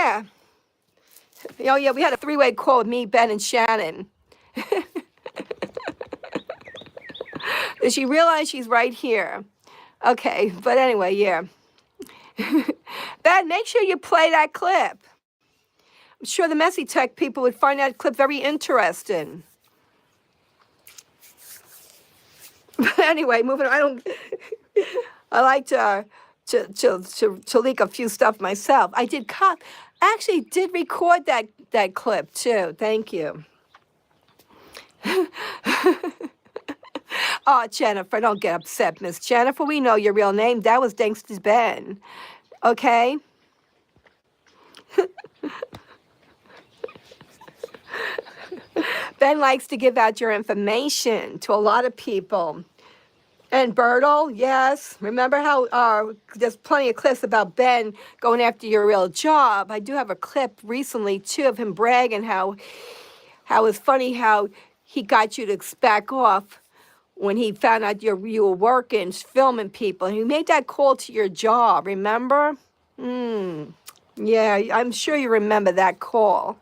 Yeah. Oh, yeah, we had a three-way call with me, Ben, and Shannon. Does she realize she's right here? Okay, but anyway, yeah. Ben, make sure you play that clip. I'm sure the Messy Tech people would find that clip very interesting. But anyway, moving on. I like to leak a few stuff myself. I actually did record that clip too. Thank you. Oh, Jennifer, don't get upset, Miss Jennifer. We know your real name. That was Gangsta's Ben. Okay? Ben likes to give out your information to a lot of people. And Bertle, yes. Remember how there's plenty of clips about Ben going after your real job. I do have a clip recently, too, of him bragging how it's funny how he got you to back off when he found out you were working, filming people. He made that call to your job, remember? Yeah, I'm sure you remember that call.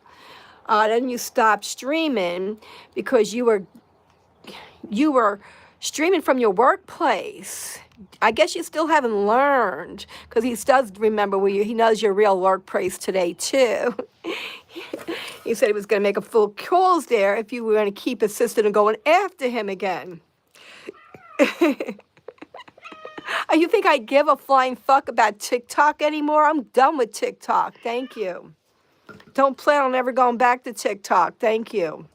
Then you stopped streaming because you were streaming from your workplace. I guess you still haven't learned, because he does remember he knows your real workplace today, too. He said he was going to make a full calls there if you were going to keep assisting and going after him again. You think I give a flying fuck about TikTok anymore? I'm done with TikTok. Thank you. Don't plan on ever going back to TikTok. Thank you.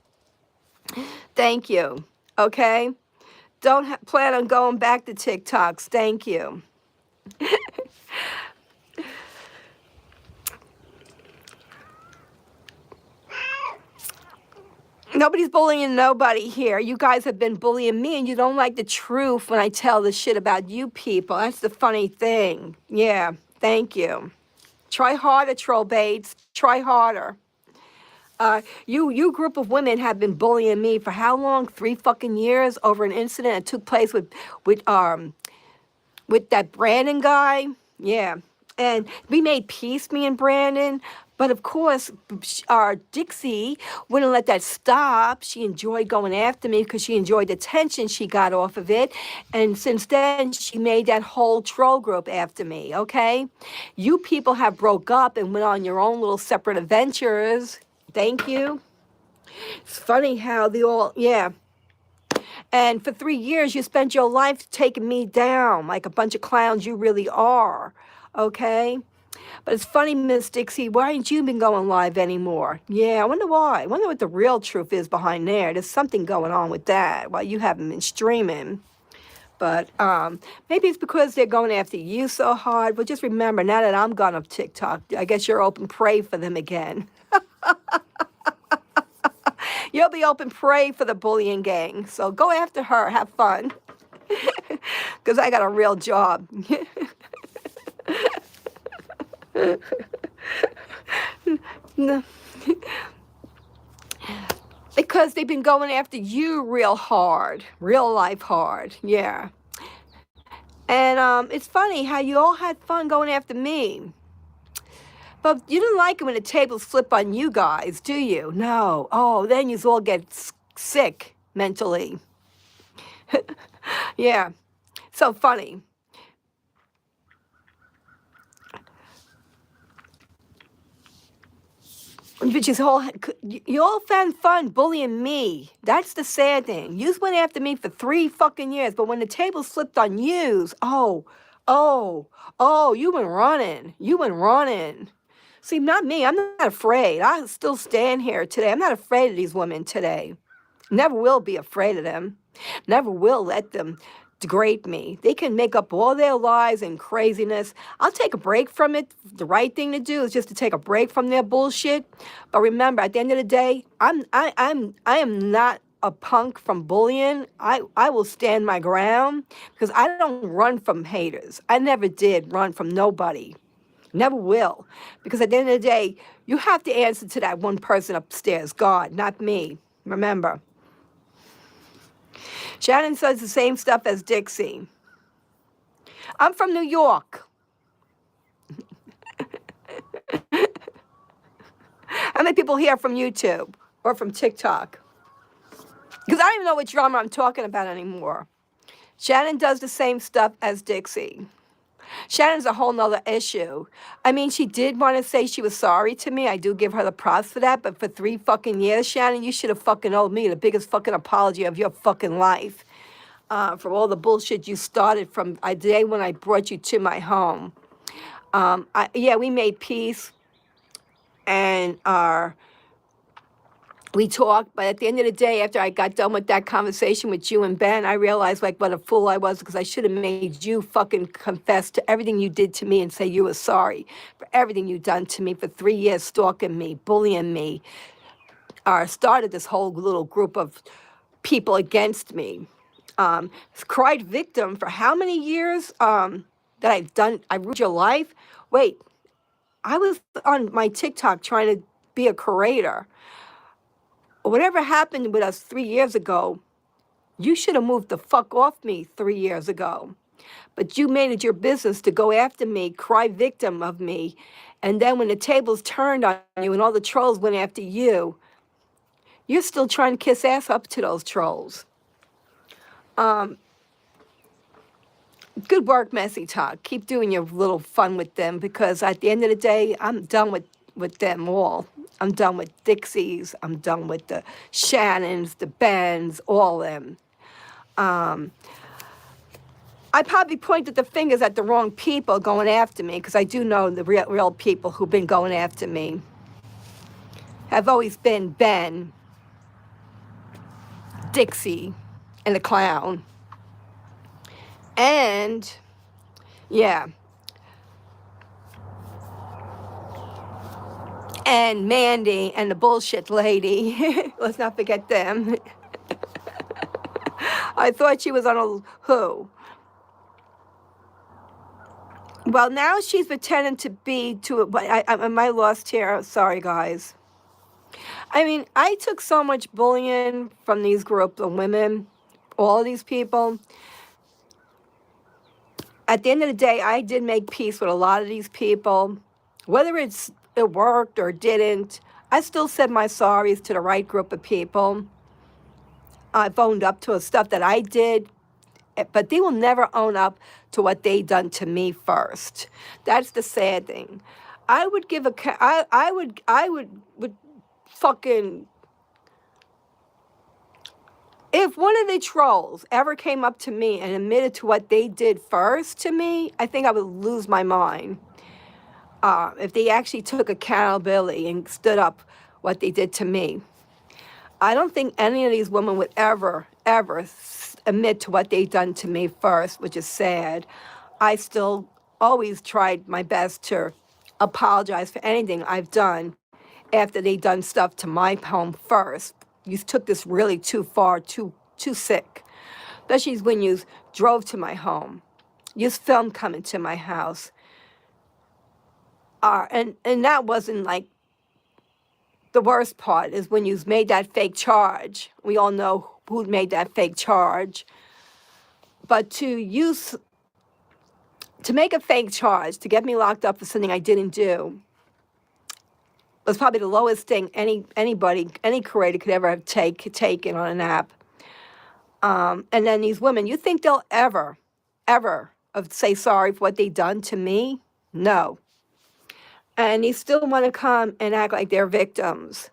Thank you. Okay? Don't plan on going back to TikToks. Thank you. Nobody's bullying nobody here. You guys have been bullying me, and you don't like the truth when I tell the shit about you people. That's the funny thing. Yeah, thank you. Try harder, troll baits. Try harder. You group of women have been bullying me for how long? 3 fucking years over an incident that took place with that Brandon guy. Yeah. And we made peace, me and Brandon. But of course, our Dixie wouldn't let that stop. She enjoyed going after me because she enjoyed the tension she got off of it. And since then, she made that whole troll group after me, okay? You people have broke up and went on your own little separate adventures. Thank you. It's funny how yeah. And for 3 years, you spent your life taking me down like a bunch of clowns you really are, okay? But it's funny, Miss Dixie, why ain't you been going live anymore? Yeah, I wonder why. I wonder what the real truth is behind there. There's something going on with that, why you haven't been streaming. But maybe it's because they're going after you so hard. But just remember, now that I'm gone off TikTok, I guess you're open prey for them again. You'll be open prey for the bullying gang. So go after her. Have fun. Because I got a real job. No. Because they've been going after you real hard. Real life hard. Yeah. And it's funny how you all had fun going after me. But you didn't like it when the tables flip on you guys, do you? No. Oh, then you all get sick mentally. Yeah. So funny. Which is you all found fun bullying me. That's the sad thing. You went after me for 3 fucking years, but when the tables flipped on yous, you went running. You went running. See, not me. I'm not afraid. I still stand here today. I'm not afraid of these women today. Never will be afraid of them. Never will let them degrade me. They can make up all their lies and craziness. I'll take a break from it. The right thing to do is just to take a break from their bullshit. But remember, at the end of the day, I am not a punk from bullying. I will stand my ground because I don't run from haters. I never did run from nobody. Never will. Because at the end of the day, you have to answer to that one person upstairs, God, not me. Remember. Shannon says the same stuff as Dixie. I'm from New York. many people here from YouTube or from TikTok? Because I don't even know what drama I'm talking about anymore. Shannon does the same stuff as Dixie. Shannon's a whole nother issue. I mean, she did want to say she was sorry to me. I do give her the props for that. But for 3 fucking years, Shannon, you should have fucking owed me the biggest fucking apology of your fucking life. For all the bullshit you started from the day when I brought you to my home. Yeah, we made peace and we talked, but at the end of the day, after I got done with that conversation with you and Ben, I realized like what a fool I was because I should have made you fucking confess to everything you did to me and say you were sorry for everything you done to me for 3 years, stalking me, bullying me, started this whole little group of people against me. Cried victim for how many years that I ruined your life? Wait, I was on my TikTok trying to be a curator. Whatever happened with us 3 years ago, you should have moved the fuck off me 3 years ago. But you made it your business to go after me, cry victim of me. And then when the tables turned on you and all the trolls went after you, you're still trying to kiss ass up to those trolls. Good work, Messy Talk. Keep doing your little fun with them because at the end of the day, I'm done with them all. I'm done with Dixies. I'm done with the Shannons, the Bens, all them. I probably pointed the fingers at the wrong people going after me because I do know the real people who've been going after me have always been Ben, Dixie, and the clown. And, yeah. And Mandy and the bullshit lady. Let's not forget them. I thought she was on a who. Well, now she's pretending to be am I lost here? Sorry, guys. I mean, I took so much bullying from these groups of women, all of these people. At the end of the day, I did make peace with a lot of these people. Whether it worked or didn't, I still said my sorries to the right group of people. I've owned up to stuff that I did, but they will never own up to what they done to me first. That's the sad thing. I would give I would fucking, if one of the trolls ever came up to me and admitted to what they did first to me, I think I would lose my mind. If they actually took accountability and stood up what they did to me. I don't think any of these women would ever admit to what they done to me first, which is sad. I still always tried my best to apologize for anything I've done after they done stuff to my home first. You took this really too far, too sick. Especially when you drove to my home. You filmed coming to my house. And that wasn't like the worst part is when you made that fake charge. We all know who made that fake charge. But to make a fake charge, to get me locked up for something I didn't do, was probably the lowest thing anybody, any creator could ever have taken on an app. And then these women, you think they'll ever say sorry for what they done to me? No. And they still want to come and act like they're victims.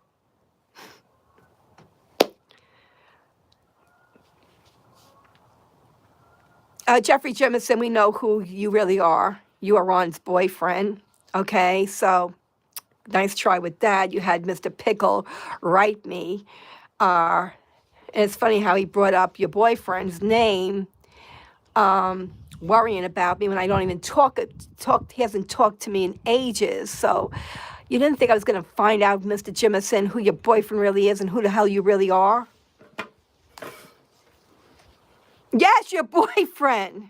Jeffrey Jemison, we know who you really are. You are Ron's boyfriend. Okay, so nice try with that. You had Mr. Pickle write me. And it's funny how he brought up your boyfriend's name, worrying about me when I don't even he hasn't talked to me in ages. So you didn't think I was going to find out, Mr. Jemison, who your boyfriend really is and who the hell you really are? Yes, your boyfriend.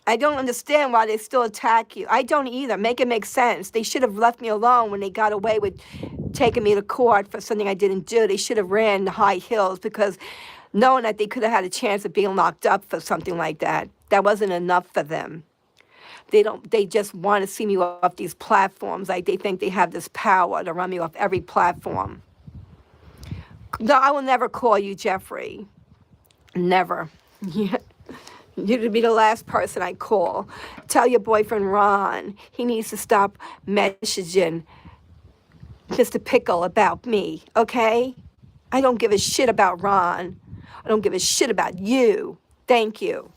I don't understand why they still attack you. I don't either. Make it make sense. They should have left me alone when they got away with taking me to court for something I didn't do. They should have ran the high hills because knowing that they could have had a chance of being locked up for something like that, that wasn't enough for them. They just want to see me off these platforms. Like they think they have this power to run me off every platform. No, I will never call you Jeffrey. Never. You'd be the last person I call. Tell your boyfriend Ron he needs to stop messaging Mr. Pickle about me, okay? I don't give a shit about Ron. I don't give a shit about you. Thank you.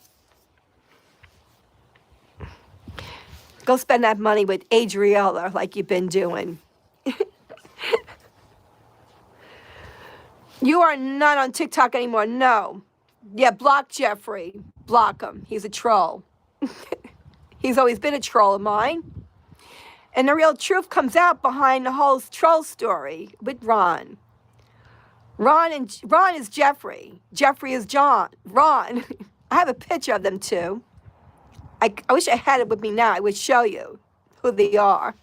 Go spend that money with Adriella like you've been doing. You are not on TikTok anymore, no. Yeah, block Jeffrey. Block him. He's a troll. He's always been a troll of mine. And the real truth comes out behind the whole troll story with Ron. Ron is Jeffrey. Jeffrey is John. Ron. I have a picture of them too. I wish I had it with me now. I would show you who they are.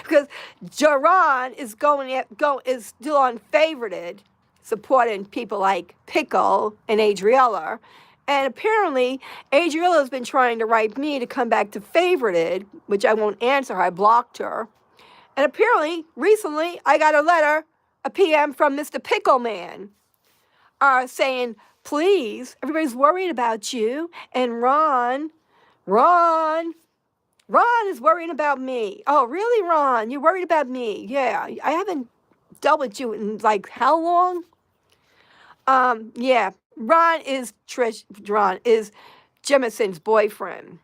Because Ron is is still on favorited, supporting people like Pickle and Adriella. And apparently, Adriella has been trying to write me to come back to favorited, which I won't answer her. I blocked her. And apparently, recently, I got a letter, a PM from Mr. Pickle Man, saying, please, everybody's worried about you. And Ron is worrying about me. Oh, really, Ron? You're worried about me? Yeah, I haven't dealt with you in like how long? Yeah, Ron is Jimison's boyfriend,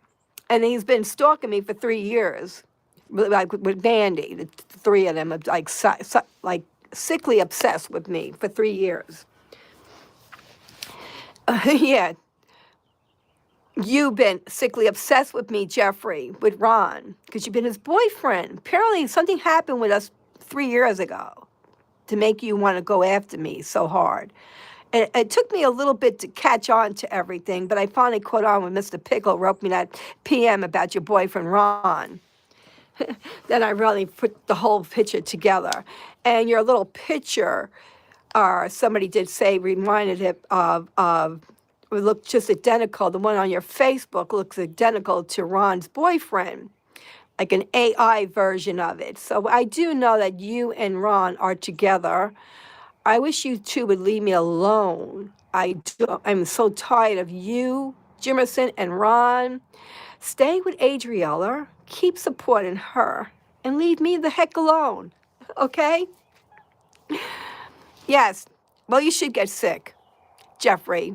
and he's been stalking me for 3 years, like with Mandy. The three of them are like sickly obsessed with me for 3 years. Yeah. You've been sickly obsessed with me, Jeffrey, with Ron, because you've been his boyfriend. Apparently, something happened with us 3 years ago to make you want to go after me so hard. And it took me a little bit to catch on to everything, but I finally caught on when Mr. Pickle wrote me that PM about your boyfriend, Ron. Then I really put the whole picture together. And your little picture, somebody did say, reminded him of it looked just identical. The one on your Facebook looks identical to Ron's boyfriend, like an AI version of it. So I do know that you and Ron are together. I wish you two would leave me alone. I'm so tired of you, Jimison, and Ron. Stay with Adriella, keep supporting her, and leave me the heck alone, okay? Yes, well, you should get sick, Jeffrey.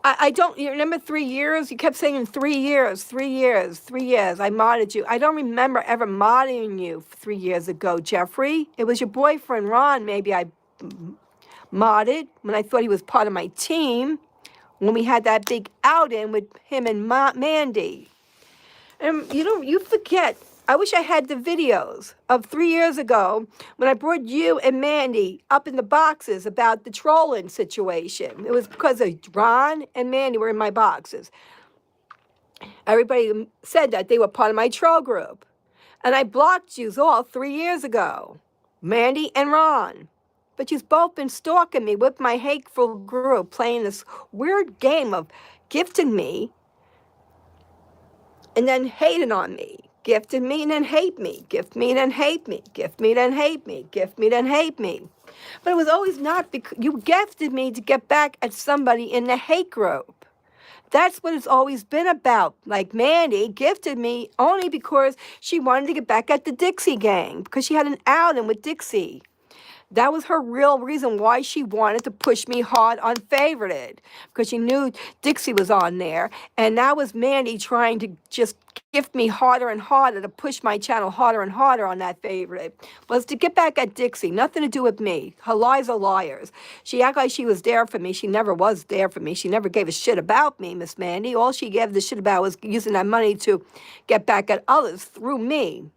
I don't, you remember 3 years? You kept saying 3 years, 3 years, 3 years. I modded you. I don't remember ever modding you 3 years ago, Jeffrey. It was your boyfriend, Ron, maybe I modded when I thought he was part of my team, when we had that big outing with him and Mandy. And you forget. I wish I had the videos of 3 years ago when I brought you and Mandy up in the boxes about the trolling situation. It was because of Ron and Mandy were in my boxes. Everybody said that they were part of my troll group. And I blocked you all 3 years ago, Mandy and Ron. But you've both been stalking me with my hateful group, playing this weird game of gifting me and then hating on me. Gifted me and then hate me. Gift me and then hate me. Gift me then hate me. Gift me then hate me. But it was always not because you gifted me to get back at somebody in the hate group. That's what it's always been about. Like Mandy gifted me only because she wanted to get back at the Dixie gang, because she had an outing with Dixie. That was her real reason why she wanted to push me hard on favorited, because she knew Dixie was on there. And that was Mandy trying to just gift me harder and harder to push my channel harder and harder on that favorite. Was to get back at Dixie. Nothing to do with me. Her lies are liars. She acted like she was there for me. She never was there for me. She never gave a shit about me, Miss Mandy. All she gave the shit about was using that money to get back at others through me.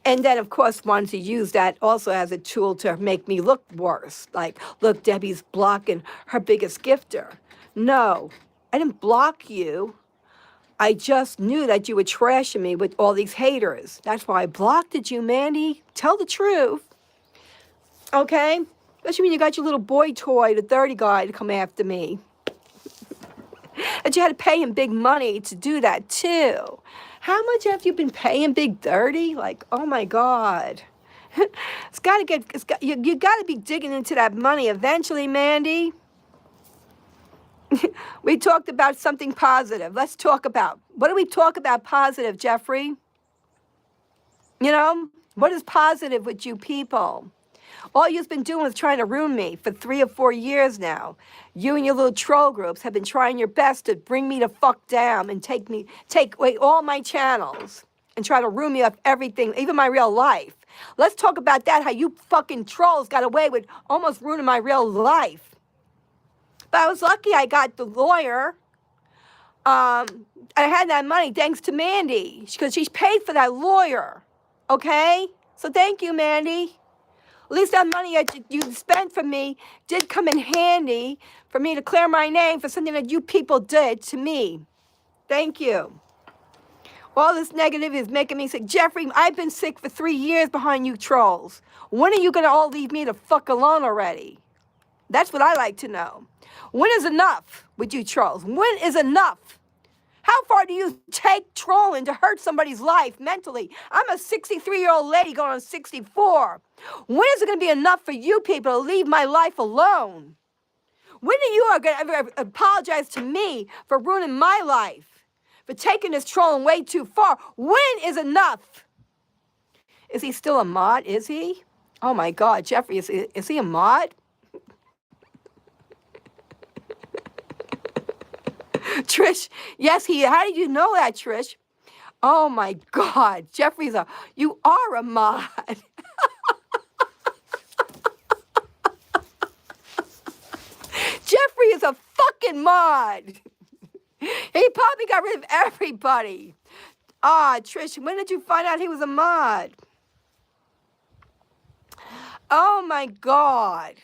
And then, of course, wanted to use that also as a tool to make me look worse. Like, look, Debbie's blocking her biggest gifter. No, I didn't block you. I just knew that you were trashing me with all these haters. That's why I blocked you, Mandy. Tell the truth. Okay? Especially when you got your little boy toy, the 30 guy, to come after me. that you had to pay him big money to do that too. How much have you been paying Big Dirty? Like, oh my God. You got to be digging into that money eventually, Mandy. We talked about something positive. Let's talk about, what do we talk about positive, Jeffrey? You know, what is positive with you people? All you've been doing is trying to ruin me for 3 or 4 years now. You and your little troll groups have been trying your best to bring me the fuck down and take away all my channels and try to ruin me off everything, even my real life. Let's talk about that, how you fucking trolls got away with almost ruining my real life. But I was lucky I got the lawyer. I had that money thanks to Mandy, because she's paid for that lawyer. Okay? So thank you, Mandy. At least that money that you spent for me did come in handy for me to clear my name for something that you people did to me. Thank you. All this negative is making me sick. Jeffrey, I've been sick for 3 years behind you trolls. When are you going to all leave me the fuck alone already? That's what I like to know. When is enough with you trolls? When is enough? How far do you take trolling to hurt somebody's life mentally? I'm a 63-year-old lady going on 64. When is it going to be enough for you people to leave my life alone? When are you going to ever apologize to me for ruining my life? For taking this trolling way too far? When is enough? Is he still a mod? Is he? Oh my God, Jeffrey, is he a mod? Trish, yes, how did you know that, Trish? Oh my God, you are a mod. Jeffrey is a fucking mod. He probably got rid of everybody. Trish, when did you find out he was a mod? Oh my God.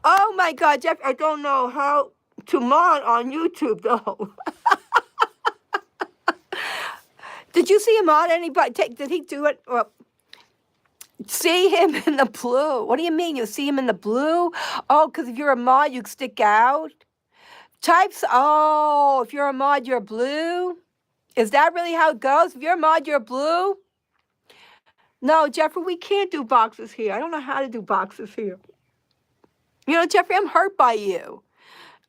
Oh my God, Jeff, I don't know how to mod on YouTube though. Did you see him on anybody? Did he do it? Or see him in the blue? What do you mean you see him in the blue? Oh, because if you're a mod, you stick out? If you're a mod, you're blue? Is that really how it goes? If you're a mod, you're blue? No, Jeffrey, we can't do boxes here. I don't know how to do boxes here. You know, Jeffrey, I'm hurt by you.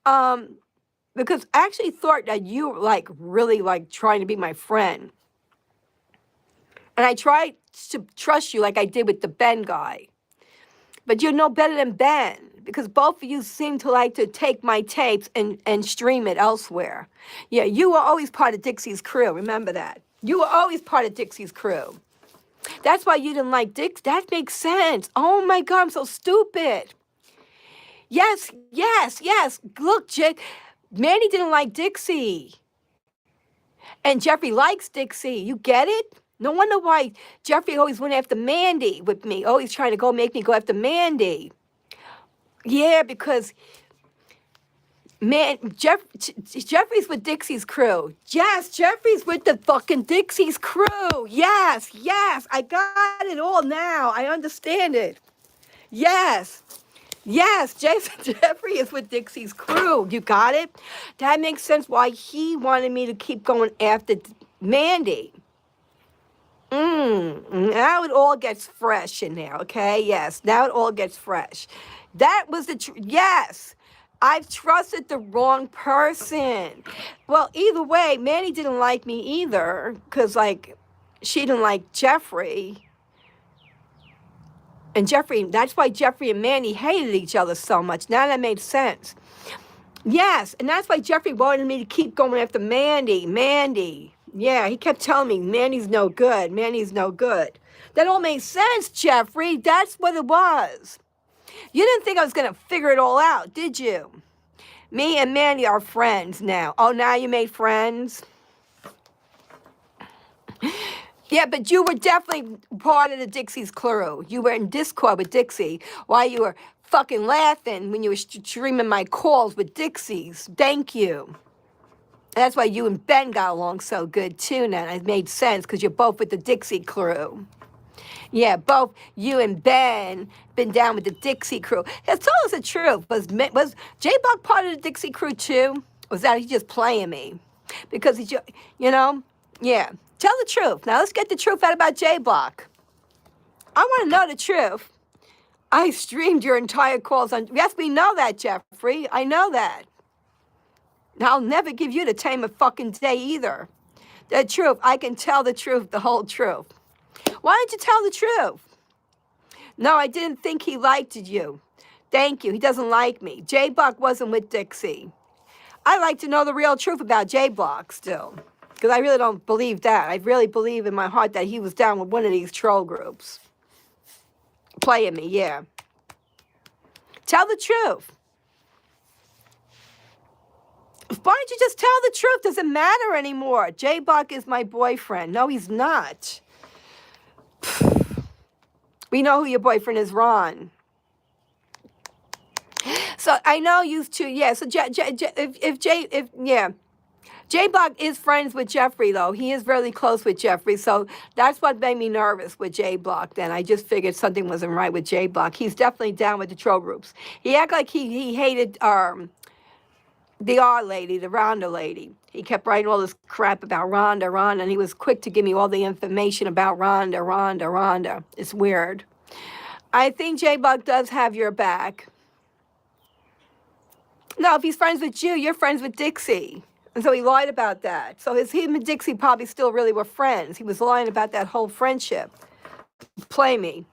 Because I actually thought that you were really trying to be my friend. And I tried to trust you like I did with the Ben guy. But you're no better than Ben, because both of you seem to like to take my tapes and stream it elsewhere. Yeah, you were always part of Dixie's crew. Remember that. You were always part of Dixie's crew. That's why you didn't like Dix. That makes sense. Oh my God, I'm so stupid. Yes. Look, Mandy didn't like Dixie. And Jeffrey likes Dixie. You get it? No wonder why Jeffrey always went after Mandy with me. Always trying to make me go after Mandy. Yeah, because Jeffrey's with Dixie's crew. Yes, Jeffrey's with the fucking Dixie's crew. Yes. I got it all now. I understand it. Yes, Jeffrey is with Dixie's crew. You got it? That makes sense why he wanted me to keep going after Mandy. Now it all gets fresh in there, okay? Yes, now it all gets fresh. That was yes. I've trusted the wrong person. Well, either way, Mandy didn't like me either, because, she didn't like Jeffrey. And that's why Jeffrey and Mandy hated each other so much. Now that made sense. Yes, and that's why Jeffrey wanted me to keep going after Mandy. Yeah, he kept telling me, Mandy's no good. That all made sense, Jeffrey. That's what it was. You didn't think I was going to figure it all out, did you? Me and Mandy are friends now. Oh, now you made friends? Yeah, but you were definitely part of the Dixie's crew. You were in Discord with Dixie while you were fucking laughing when you were streaming my calls with Dixie's. Thank you. That's why you and Ben got along so good, too, now. It made sense, because you're both with the Dixie crew. Yeah, both you and Ben been down with the Dixie Crew. Tell us the truth. Was J Buck part of the Dixie Crew too? Or was that he just playing me? Because you know, yeah. Tell the truth. Now let's get the truth out about J Buck. I want to know the truth. I streamed your entire calls on. Yes, we know that, Jeffrey. I know that. I'll never give you the time of fucking day either. The truth. I can tell the truth, the whole truth. Why didn't you tell the truth? No, I didn't think he liked you. Thank you. He doesn't like me. J Buck wasn't with Dixie. I like to know the real truth about J Buck still. Because I really don't believe that. I really believe in my heart that he was down with one of these troll groups. Playing me, yeah. Tell the truth. Why don't you just tell the truth? Doesn't matter anymore. J Buck is my boyfriend. No, he's not. We know who your boyfriend is, Ron. So I know you two, yeah. So J Buck is friends with Jeffrey though. He is really close with Jeffrey. So that's what made me nervous with J Buck. Then I just figured something wasn't right with J Buck. He's definitely down with the troll groups. He acted like he hated the R lady, the Rhonda lady. He kept writing all this crap about Rhonda, and he was quick to give me all the information about Rhonda. It's weird. I think J Buck does have your back. No, if he's friends with you, you're friends with Dixie. And so he lied about that. So him and Dixie probably still really were friends. He was lying about that whole friendship. Play me.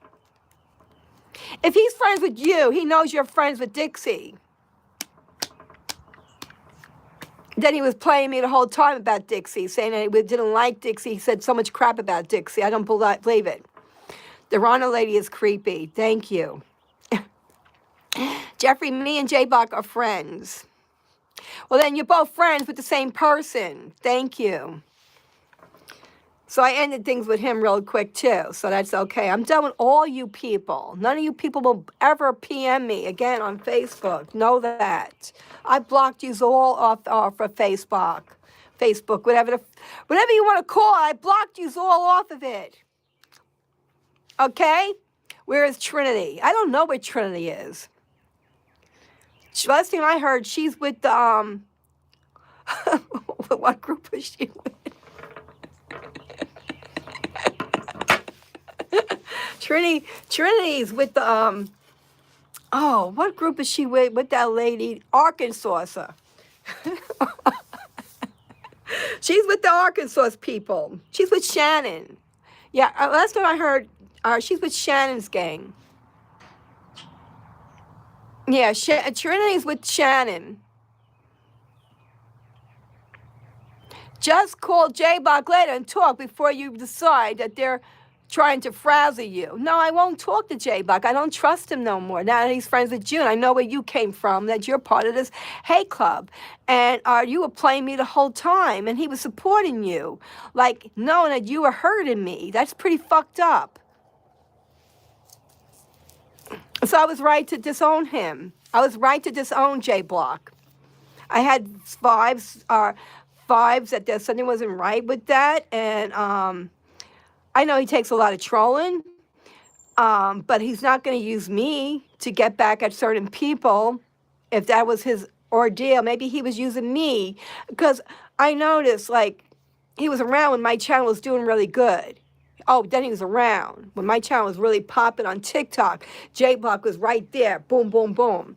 If he's friends with you, he knows you're friends with Dixie. Then he was playing me the whole time about Dixie, saying that he didn't like Dixie. He said so much crap about Dixie. I don't believe it. The Rhonda lady is creepy. Thank you. Jeffrey, me and J Buck are friends. Well, then you're both friends with the same person. Thank you. So I ended things with him real quick, too. So that's okay. I'm done with all you people. None of you people will ever PM me again on Facebook. Know that. I blocked you all off of Facebook. Whatever you want to call it, I blocked you all off of it. Okay? Where is Trinity? I don't know where Trinity is. Last thing I heard, she's with the, what group is she with? Trinity's with the, what group is she with? With that lady, Arkansas. She's with the Arkansas people. She's with Shannon. Yeah, last time I heard, she's with Shannon's gang. Yeah, Trinity's with Shannon. Just call J Buck later and talk before you decide that they're trying to frazzle you. No, I won't talk to J Buck. I don't trust him no more. Now that he's friends with June, I know where you came from, that you're part of this hate club. And you were playing me the whole time, and he was supporting you, like knowing that you were hurting me. That's pretty fucked up. So I was right to disown him. I was right to disown J Block. I had vibes that there something wasn't right with that, and I know he takes a lot of trolling, but he's not going to use me to get back at certain people. If that was his ordeal, maybe he was using me, because I noticed like he was around when my channel was doing really good. Oh, then he was around when my channel was really popping on TikTok. J Block was right there, boom, boom, boom.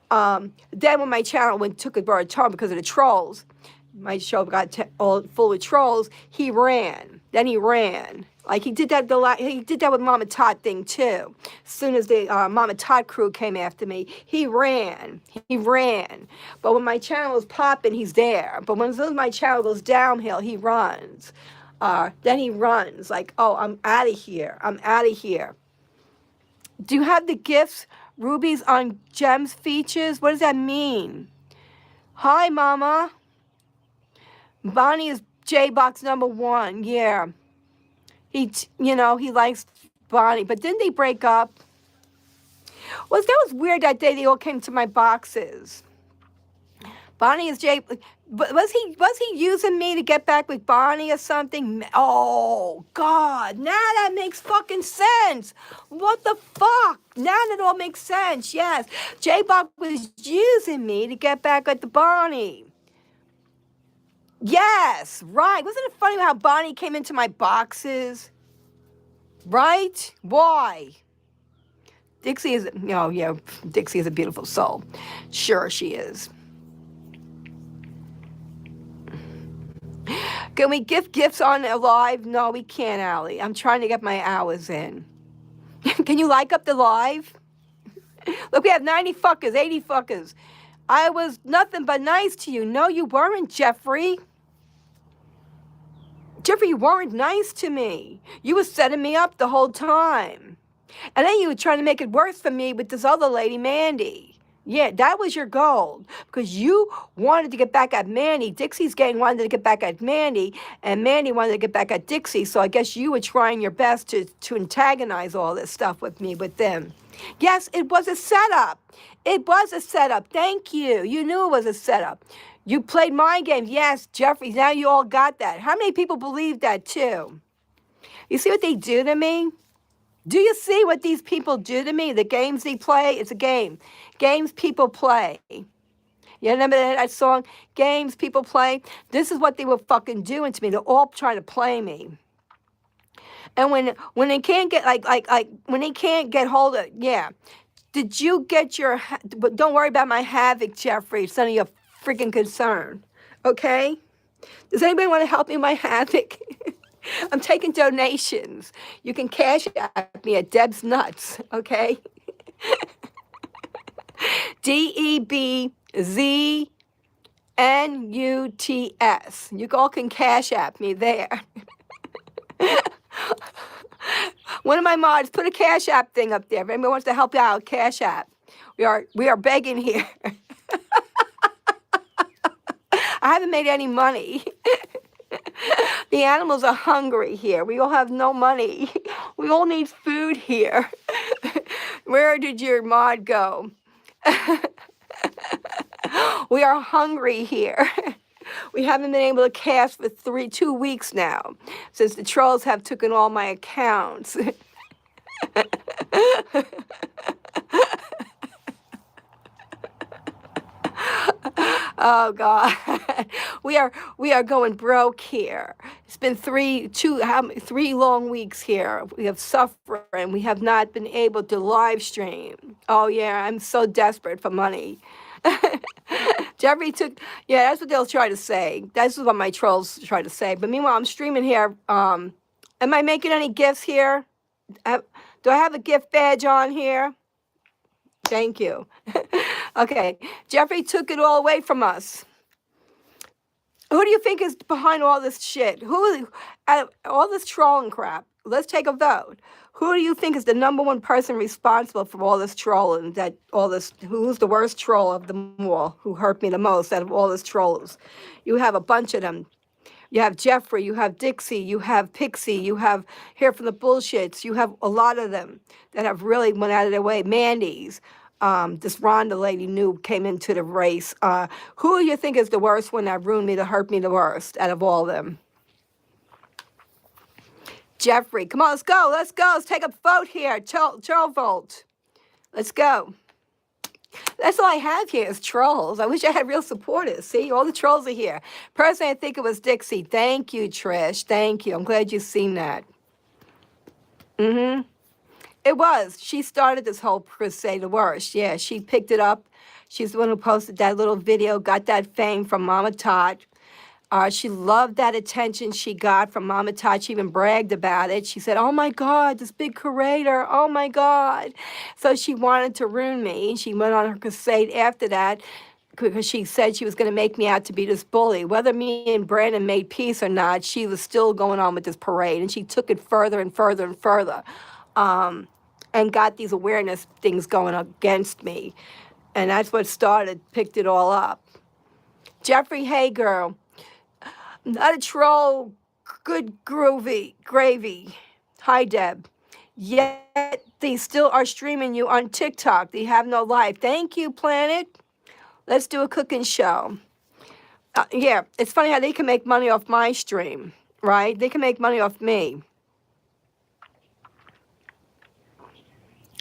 Then when my channel took a bad turn because of the trolls, my show got all full of trolls. He ran. Then he ran. Like he did that. He did that with Mama Todd thing too. As soon as the Mama Todd crew came after me, he ran. He ran. But when my channel is popping, he's there. But when my channel goes downhill, he runs. Then he runs like, oh, I'm out of here. I'm out of here. Do you have the gifts, rubies on gems features? What does that mean? Hi, Mama. Bonnie is J-Box #1. Yeah. He likes Bonnie. But didn't they break up? That was weird that day they all came to my boxes. Bonnie is Jay. But was he using me to get back with Bonnie or something? Oh God! Now that makes fucking sense. What the fuck? Now it all makes sense. Yes, J Bob was using me to get back with the Bonnie. Yes, right. Wasn't it funny how Bonnie came into my boxes? Right? Why? Dixie is, oh yeah, Dixie is a beautiful soul. Sure she is. Can we gift gifts on live? No, we can't, Allie. I'm trying to get my hours in. Can you like up the live? Look, we have 90 fuckers, 80 fuckers. I was nothing but nice to you. No, you weren't, Jeffrey. Jeffrey, you weren't nice to me. You were setting me up the whole time. And then you were trying to make it worse for me with this other lady, Mandy. Yeah, that was your goal. Because you wanted to get back at Mandy. Dixie's gang wanted to get back at Mandy. And Mandy wanted to get back at Dixie. So I guess you were trying your best to antagonize all this stuff with me, with them. Yes, it was a setup. It was a setup. Thank you. You knew it was a setup. You played mind games. Yes, Jeffrey, now you all got that. How many people believe that too? You see what they do to me? Do you see what these people do to me? The games they play, it's a game. Games people play. You remember that song? Games people play? This is what they were fucking doing to me. They're all trying to play me. And when they can't get, when they can't get hold of, yeah. Did you get your, but don't worry about my havoc, Jeffrey. It's none of your freaking concern. Okay? Does anybody want to help me with my havoc? I'm taking donations. You can cash at me at Deb's Nuts, okay? DEBZNUTS. You all can cash at me there. One of my mods put a Cash App thing up there. If anybody wants to help out, Cash App. We are begging here. I haven't made any money. The animals are hungry here. We all have no money. We all need food here. Where did your mod go? We are hungry here. We haven't been able to cash for 2 weeks now, since the trolls have taken all my accounts. Oh God, we are going broke here. It's been 3 long weeks here. We have suffered and we have not been able to live stream. Oh yeah, I'm so desperate for money. Jeffrey took, yeah, that's what they'll try to say. That's what my trolls try to say. But meanwhile, I'm streaming here. Am I making any gifts here? Do I have a gift badge on here? Thank you. Okay, Jeffrey took it all away from us. Who do you think is behind all this shit? All this trolling crap? Let's take a vote. Who do you think is the #1 person responsible for all this trolling? Who's the worst troll of them all? Who hurt me the most out of all these trolls? You have a bunch of them. You have Jeffrey, you have Dixie, you have Pixie, you have Here from the Bullshits. You have a lot of them that have really went out of their way. Mandy's. This Rhonda lady came into the race. Who do you think is the worst one that ruined me, that hurt me the worst out of all of them? Jeffrey, come on, let's go. Let's take a vote here. Troll vote. Let's go. That's all I have here is trolls. I wish I had real supporters. See, all the trolls are here. Personally, I think it was Dixie. Thank you, Trish. Thank you. I'm glad you've seen that. It was. She started this whole crusade, the worst. Yeah, she picked it up. She's the one who posted that little video, got that fame from Mama Tot. She loved that attention she got from Mama Tot. She even bragged about it. She said, oh my God, this big curator, oh my God. So she wanted to ruin me. She went on her crusade after that because she said she was going to make me out to be this bully. Whether me and Brandon made peace or not, she was still going on with this parade. And she took it further and further and further. And got these awareness things going against me. And that's what picked it all up. Jeffrey, hey girl. Not a troll, good gravy. Hi, Deb. Yet they still are streaming you on TikTok. They have no life. Thank you, Planet. Let's do a cooking show. Yeah, it's funny how they can make money off my stream, right? They can make money off me.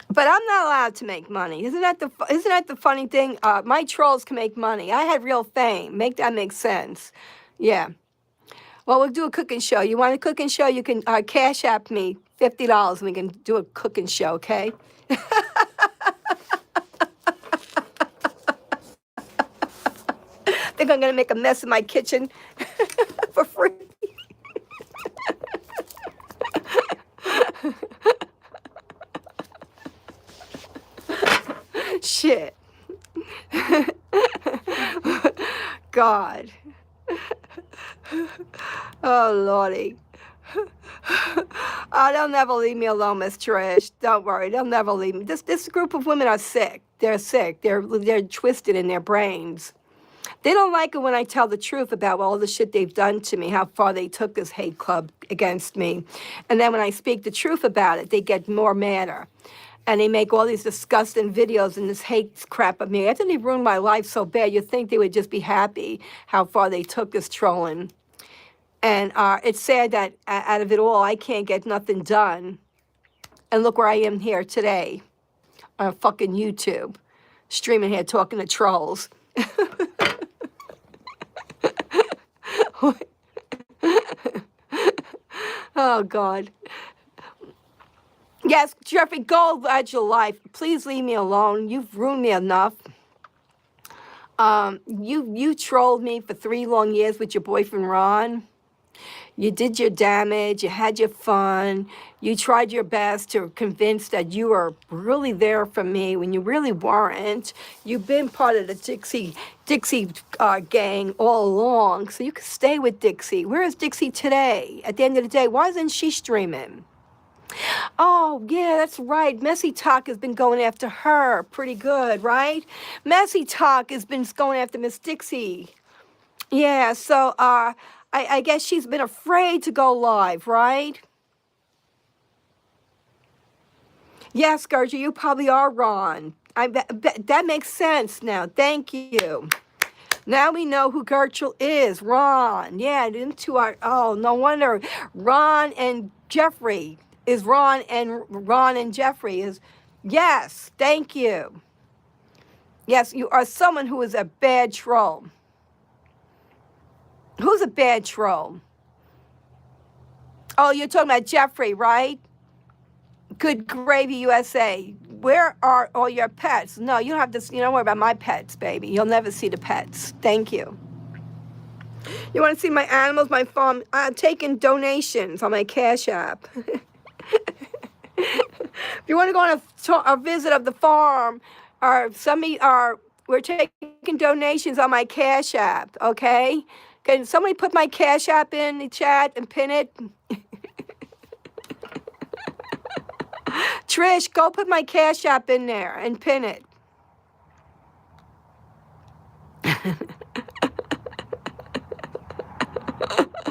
But I'm not allowed to make money. Isn't that the funny thing? My trolls can make money. I had real fame. Make that make sense? Yeah. Well, we'll do a cooking show. You want a cooking show? You can cash app me $50 and we can do a cooking show, okay? Think I'm gonna make a mess in my kitchen for free. Shit. God. Oh, Lordy. Oh, they'll never leave me alone, Miss Trish. Don't worry, they'll never leave me. This group of women are sick. They're sick. They're twisted in their brains. They don't like it when I tell the truth about all the shit they've done to me, how far they took this hate club against me. And then when I speak the truth about it, they get more madder. And they make all these disgusting videos and this hate crap of me. After they ruined my life so bad, you'd think they would just be happy how far they took this trolling. And it's sad that out of it all, I can't get nothing done. And look where I am here today on fucking YouTube, streaming here talking to trolls. Oh, God. Yes, Jeffrey, go at your life. Please leave me alone. You've ruined me enough. You trolled me for 3 long years with your boyfriend, Ron. You did your damage. You had your fun. You tried your best to convince that you were really there for me when you really weren't. You've been part of the Dixie gang all along, so you could stay with Dixie. Where is Dixie today? At the end of the day, why isn't she streaming? Oh, yeah, that's right. Messy Talk has been going after her pretty good, right? Messy Talk has been going after Miss Dixie. Yeah, so I guess she's been afraid to go live, right? Yes, Gertrude, you probably are, Ron. That makes sense now. Thank you. Now we know who Gertrude is, Ron. Yeah, oh, no wonder Ron and Jeffrey is Ron and Jeffrey is, yes, thank you. Yes, you are someone who is a bad troll. Who's a bad troll? Oh, you're talking about Jeffrey, right? Good Gravy USA. Where are all your pets? No, you don't have to, you don't worry about my pets, baby. You'll never see the pets. Thank you. You want to see my animals, my farm? I'm taking donations on my Cash App. If you want to go on a visit of the farm, or we're taking donations on my Cash App, okay? Can somebody put my Cash App in the chat and pin it? Trish, go put my Cash App in there and pin it.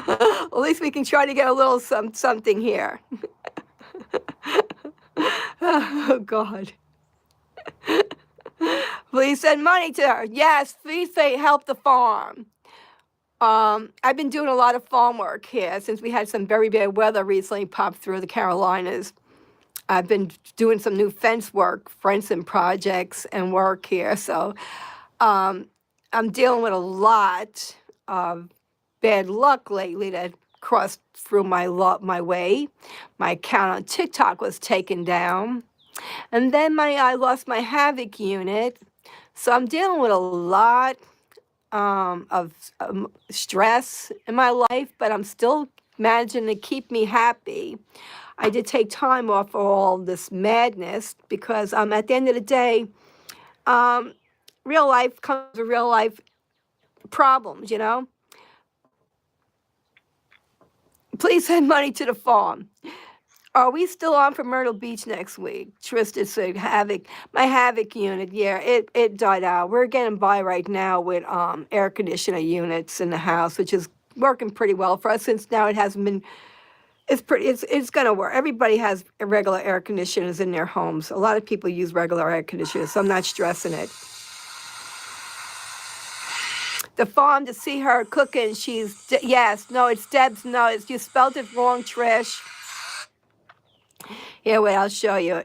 At least we can try to get a little something here. Oh, God. Please send money to her. Yes, please say help the farm. I've been doing a lot of farm work here since we had some very bad weather recently pop through the Carolinas. I've been doing some new fence work, fencing projects and work here. So I'm dealing with a lot of bad luck lately that crossed through my way. My account on TikTok was taken down. And then I lost my Havoc unit. So I'm dealing with a lot of stress in my life, but I'm still managing to keep me happy. I did take time off for all this madness because at the end of the day, real life comes with real life problems, you know? Please send money to the farm. Are we still on for Myrtle Beach next week? Trista said my Havoc unit, yeah, it died out. We're getting by right now with air conditioner units in the house, which is working pretty well for us since now it hasn't been, it's gonna work. Everybody has regular air conditioners in their homes. A lot of people use regular air conditioners, so I'm not stressing it. the farm to see her cooking. Yes, no, it's Deb's. No, you spelled it wrong, Trish. Here, wait, I'll show you.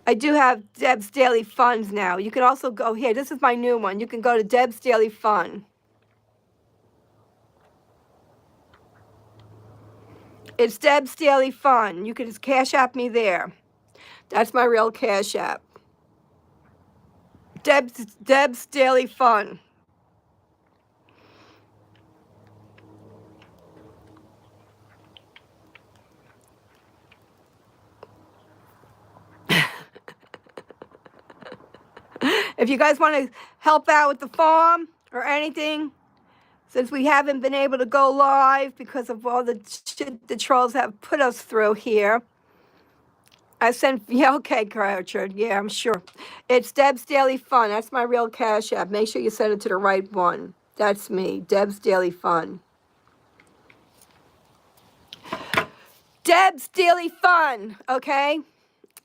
I do have Deb's Daily Funds now. You can also go here. This is my new one. You can go to Deb's Daily Fun. It's Deb's Daily Fun. You can just Cash App me there. That's my real Cash App. Deb's Daily Fun. If you guys want to help out with the farm or anything, since we haven't been able to go live because of all the shit the trolls have put us through here, I sent, yeah, okay, Richard, yeah, I'm sure. It's Deb's Daily Fun. That's my real Cash App. Make sure you send it to the right one. That's me, Deb's Daily Fun. Deb's Daily Fun, okay?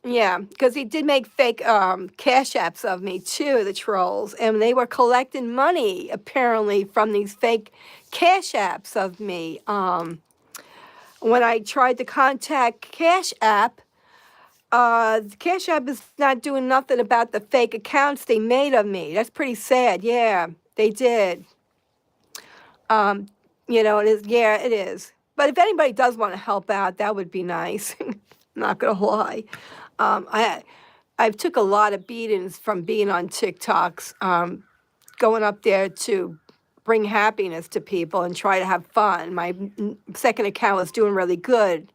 Yeah, because he did make fake Cash Apps of me too, the trolls, and they were collecting money apparently from these fake Cash Apps of me. When I tried to contact Cash App, Cash App is not doing nothing about the fake accounts they made of me. That's pretty sad. Yeah, they did. You know, it is. Yeah, it is. But if anybody does want to help out, that would be nice. Not gonna lie. I've took a lot of beatings from being on TikToks, going up there to bring happiness to people and try to have fun. My second account was doing really good.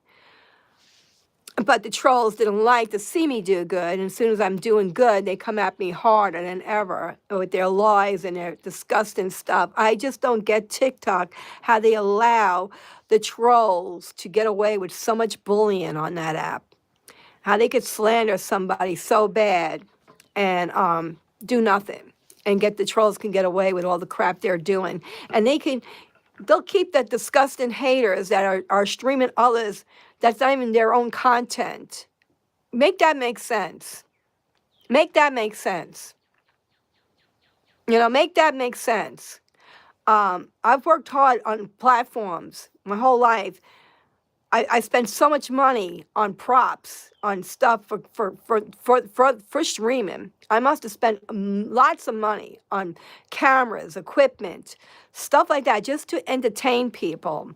But the trolls didn't like to see me do good. And as soon as I'm doing good, they come at me harder than ever with their lies and their disgusting stuff. I just don't get TikTok, how they allow the trolls to get away with so much bullying on that app. How they could slander somebody so bad and do nothing, and the trolls can get away with all the crap they're doing. And they'll keep that disgusting haters that are streaming others that's not even their own content. Make that make sense. Make that make sense. You know, make that make sense. I've worked hard on platforms my whole life. I spend so much money on props, on stuff for streaming. I must have spent lots of money on cameras, equipment, stuff like that, just to entertain people.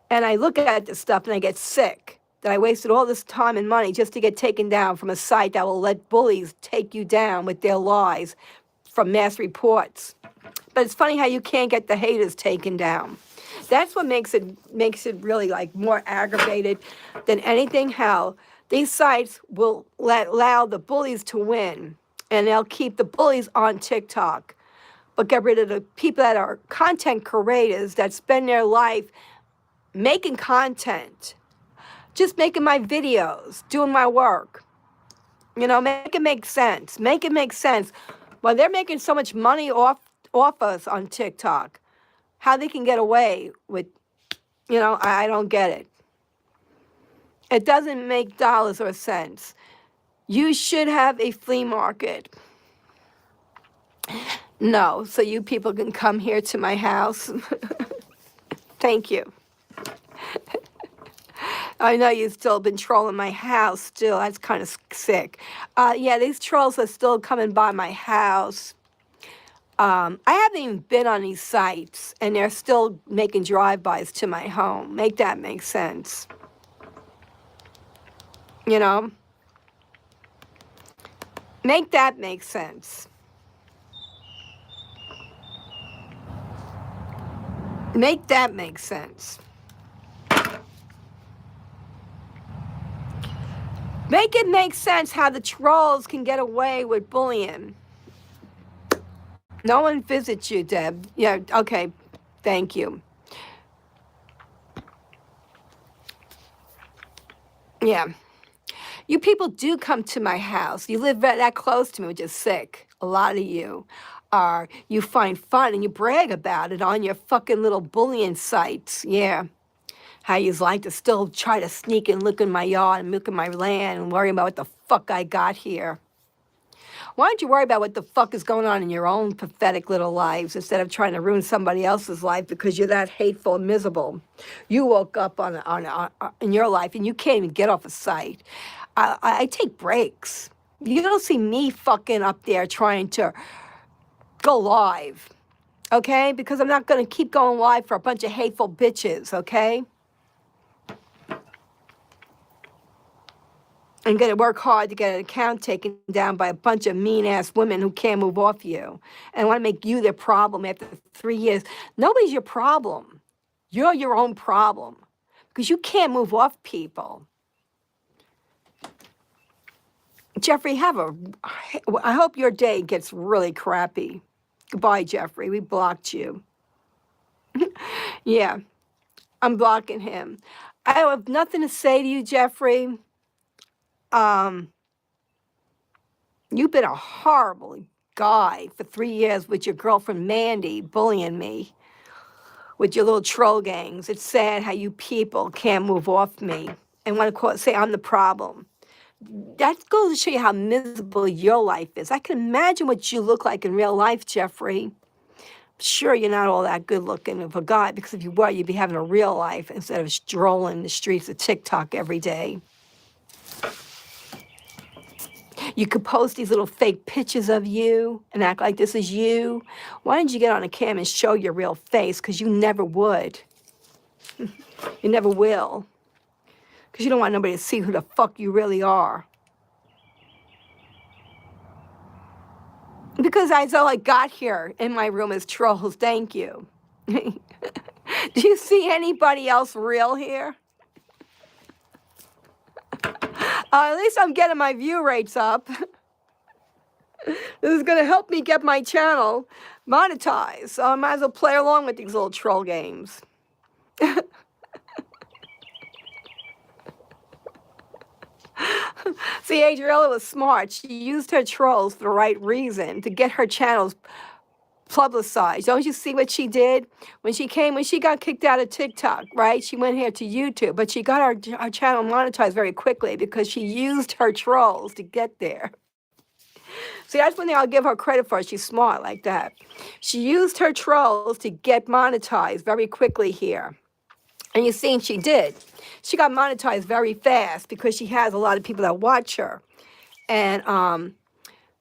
And I look at this stuff and I get sick that I wasted all this time and money just to get taken down from a site that will let bullies take you down with their lies from mass reports. But it's funny how you can't get the haters taken down. That's what makes it really like more aggravated than anything. How these sites will allow the bullies to win, and they'll keep the bullies on TikTok, but get rid of the people that are content creators that spend their life making content, just making my videos, doing my work. You know, make it make sense. Make it make sense. Well, they're making so much money off us on TikTok. How they can get away with, you know, I don't get it. It doesn't make dollars or cents. You should have a flea market. No, so you people can come here to my house. Thank you. I know you've still been trolling my house still. That's kind of sick. Yeah, these trolls are still coming by my house. I haven't even been on these sites, and they're still making drive-bys to my home. Make that make sense. You know? Make that make sense. Make that make sense. Make it make sense how the trolls can get away with bullying. No one visits you, Deb. Yeah, okay. Thank you. Yeah. You people do come to my house. You live that close to me, which is sick. A lot of you you find fun and you brag about it on your fucking little bullying sites. Yeah. How you like to still try to sneak and look in my yard and look in my land and worry about what the fuck I got here. Why don't you worry about what the fuck is going on in your own pathetic little lives instead of trying to ruin somebody else's life because you're that hateful and miserable? You woke up in your life and you can't even get off a site. I take breaks. You don't see me fucking up there trying to go live, okay? Because I'm not going to keep going live for a bunch of hateful bitches, okay? I'm going to work hard to get an account taken down by a bunch of mean-ass women who can't move off you and want to make you their problem after 3 years. Nobody's your problem. You're your own problem because you can't move off people. Jeffrey, I hope your day gets really crappy. Goodbye, Jeffrey. We blocked you. Yeah, I'm blocking him. I have nothing to say to you, Jeffrey. You've been a horrible guy for 3 years with your girlfriend Mandy bullying me with your little troll gangs. It's sad how you people can't move off me and want to say I'm the problem. That goes to show you how miserable your life is. I can imagine what you look like in real life, Jeffrey. Sure, you're not all that good looking of a guy, because if you were, you'd be having a real life instead of strolling the streets of TikTok every day. You could post these little fake pictures of you and act like this is you. Why didn't you get on a cam and show your real face? Because you never would. You never will. Because you don't want nobody to see who the fuck you really are. Because that's all I got here in my room is trolls. Thank you. Do you see anybody else real here? At least I'm getting my view rates up. This is going to help me get my channel monetized. So I might as well play along with these little troll games. See, Adriella was smart. She used her trolls for the right reason to get her channels publicized. Don't you see what she did? When she got kicked out of TikTok, right? She went here to YouTube, but she got our channel monetized very quickly because she used her trolls to get there. See, that's one thing I'll give her credit for. She's smart like that. She used her trolls to get monetized very quickly here. And you've seen she did. She got monetized very fast because she has a lot of people that watch her. And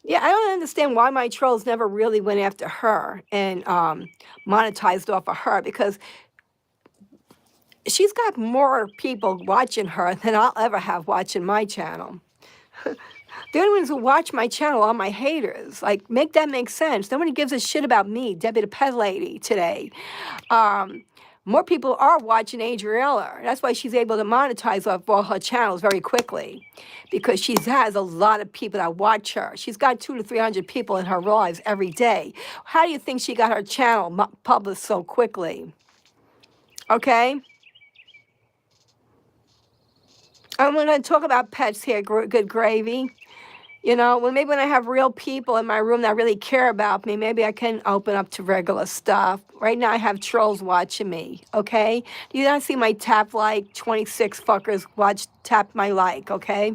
yeah, I don't understand why my trolls never really went after her and monetized off of her, because she's got more people watching her than I'll ever have watching my channel. The only ones who watch my channel are my haters. Like, make that make sense. Nobody gives a shit about me, Debbie the Pet Lady, today. More people are watching Adriella. That's why she's able to monetize off all her channels very quickly, because she has a lot of people that watch her. She's got 200 to 300 people in her lives every day. How do you think she got her channel published so quickly? Okay? I'm going to talk about pets here, good gravy. You know, maybe when I have real people in my room that really care about me, maybe I can open up to regular stuff. Right now I have trolls watching me, okay? Do you not see my tap like? 26 fuckers tap my like, okay?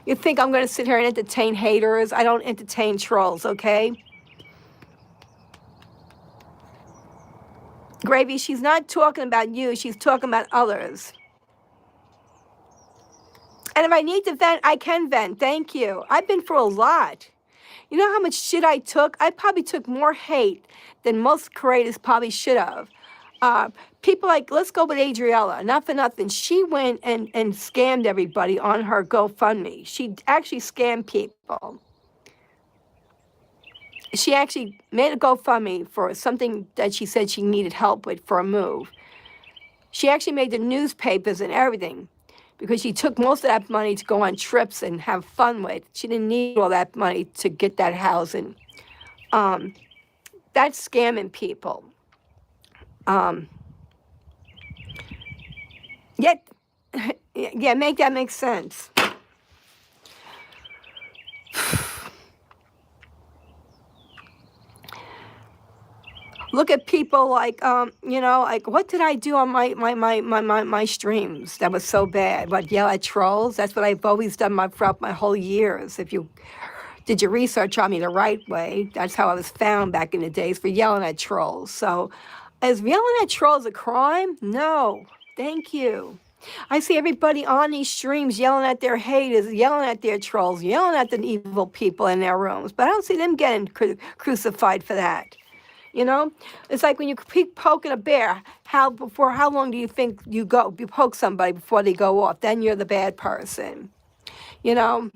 You think I'm going to sit here and entertain haters? I don't entertain trolls, okay? Gravy, she's not talking about you. She's talking about others. And if I need to vent, I can vent. Thank you. I've been through a lot. You know how much shit I took? I probably took more hate than most creators probably should have. People like, let's go with Adriella. Not for nothing. She went and scammed everybody on her GoFundMe. She actually scammed people. She actually made a GoFundMe for something that she said she needed help with for a move. She actually made the newspapers and everything, because she took most of that money to go on trips and have fun with. She didn't need all that money to get that housing. That's scamming people. Yet, yeah, make that make sense. Look at people like, you know, like, what did I do on my streams that was so bad? What, yell at trolls? That's what I've always done throughout my whole years. If you did your research on me the right way. That's how I was found back in the days, for yelling at trolls. So is yelling at trolls a crime? No. Thank you. I see everybody on these streams yelling at their haters, yelling at their trolls, yelling at the evil people in their rooms, but I don't see them getting crucified for that. You know, it's like when you keep poking a bear. For how long do you think you poke somebody before they go off? Then you're the bad person. You know,